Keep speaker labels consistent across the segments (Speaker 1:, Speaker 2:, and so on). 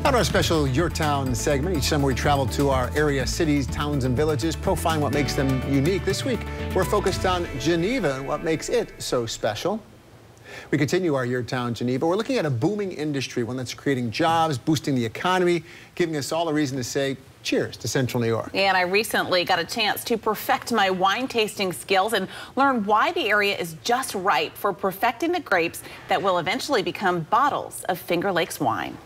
Speaker 1: On our special Your Town segment, each summer we travel to our area cities, towns, and villages, profiling what makes them unique. This week, we're focused on Geneva and what makes it so special. We continue our Your Town Geneva. We're looking at a booming industry, one that's creating jobs, boosting the economy, giving us all a reason to say cheers to Central New York.
Speaker 2: And I recently got a chance to perfect my wine tasting skills and learn why the area is just right for perfecting the grapes that will eventually become bottles of Finger Lakes wine.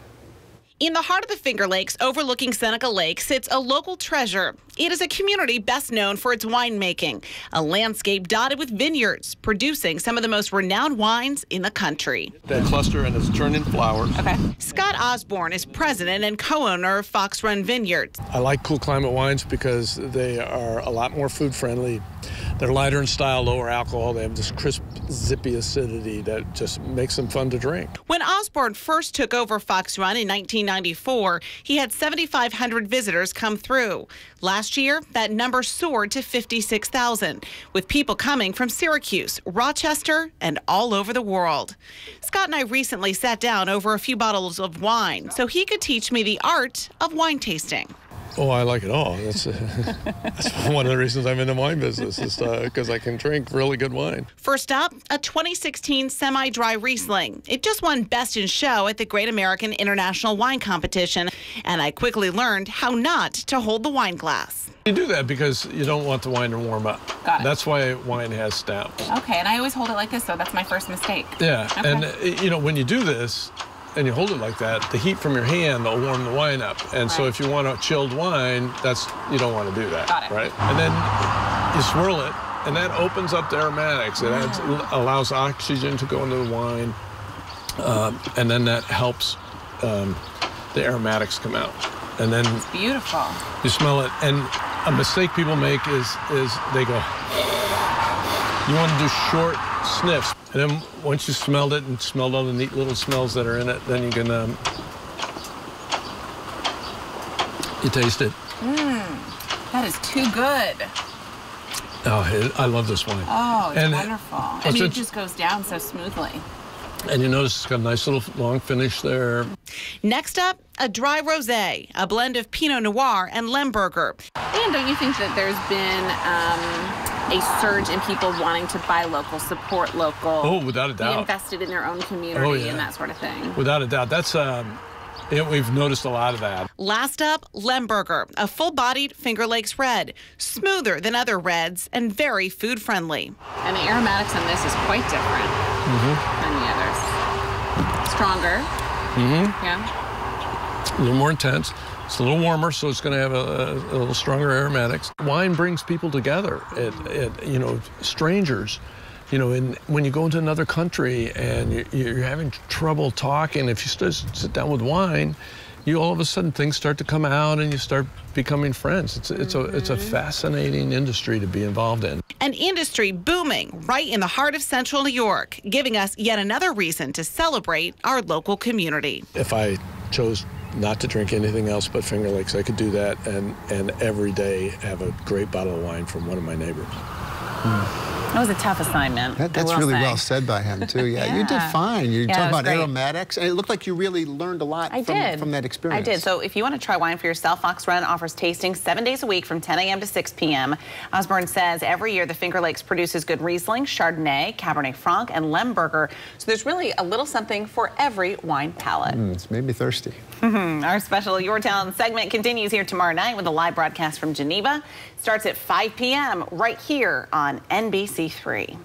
Speaker 2: In the heart of the Finger Lakes, overlooking Seneca Lake, sits a local treasure. It is a community best known for its winemaking, a landscape dotted with vineyards, producing some of the most renowned wines in the country.
Speaker 3: That cluster and it's turning flowers.
Speaker 2: Okay. Scott Osborne is president and co-owner of Fox Run Vineyards.
Speaker 3: I like cool climate wines because they are a lot more food friendly. They're lighter in style, lower alcohol. They have this crisp, zippy acidity that just makes them fun to drink.
Speaker 2: When Osborne first took over Fox Run in 1994, he had 7,500 visitors come through. Last year, that number soared to 56,000, with people coming from Syracuse, Rochester, and all over the world. Scott and I recently sat down over a few bottles of wine so he could teach me the art of wine tasting.
Speaker 3: Oh, I like it all. That's one of the reasons I'm in the wine business, is because I can drink really good wine.
Speaker 2: First up, a 2016 semi-dry Riesling. It just won Best in Show at the Great American International Wine Competition, and I quickly learned how not to hold the wine glass.
Speaker 3: You do that because you don't want the wine to warm up.
Speaker 2: Got it.
Speaker 3: That's why wine has stamps.
Speaker 2: Okay, and I always hold it like this, so that's my first mistake.
Speaker 3: Yeah,
Speaker 2: okay.
Speaker 3: And you know, when you do this, and you hold it like that, the heat from your hand will warm the wine up. And so if you want a chilled wine, you don't want to do that.
Speaker 2: Got it.
Speaker 3: Right? And then you swirl it, and that opens up the aromatics. It allows oxygen to go into the wine, and then that helps the aromatics come out. And then
Speaker 2: it's beautiful.
Speaker 3: You smell it, and a mistake people make is they go, you want to do short sniffs. And then once you smelled it and smelled all the neat little smells that are in it, then you can, you taste it.
Speaker 2: That is too good.
Speaker 3: Oh, I love this wine.
Speaker 2: Oh, it's wonderful. I mean, it just goes down so smoothly.
Speaker 3: And you notice it's got a nice little long finish there.
Speaker 2: Next up, a dry rosé, a blend of Pinot Noir and Lemberger. And don't you think that there's been a surge in people wanting to buy local, support local?
Speaker 3: Oh, without a doubt.
Speaker 2: Be invested in their own community and that sort of thing.
Speaker 3: Without a doubt. That's, we've noticed a lot of that.
Speaker 2: Last up, Lemberger, a full-bodied Finger Lakes red, smoother than other reds and very food-friendly. And the aromatics on this is quite different than the others. Stronger. Yeah.
Speaker 3: A little more intense. It's a little warmer, so it's going to have a little stronger aromatics. Wine brings people together. You know, strangers. You know, when you go into another country and you're having trouble talking, if you sit down with wine, all of a sudden things start to come out and you start becoming friends. It's a fascinating industry to be involved in.
Speaker 2: An industry booming right in the heart of Central New York, giving us yet another reason to celebrate our local community.
Speaker 3: If I chose not to drink anything else but Finger Lakes, I could do that and every day have a great bottle of wine from one of my neighbors.
Speaker 2: That was a tough assignment.
Speaker 1: That's really well said by him, too. Yeah, you did fine. You talked about aromatics, and it looked like you really learned a lot from that experience.
Speaker 2: I did. So if you want to try wine for yourself, Fox Run offers tasting 7 days a week from 10 a.m. to 6 p.m. Osborne says every year the Finger Lakes produces good Riesling, Chardonnay, Cabernet Franc, and Lemberger. So there's really a little something for every wine palate.
Speaker 1: It's made me thirsty.
Speaker 2: Our special Your Town segment continues here tomorrow night with a live broadcast from Geneva. Starts at 5 p.m. right here on NBC3.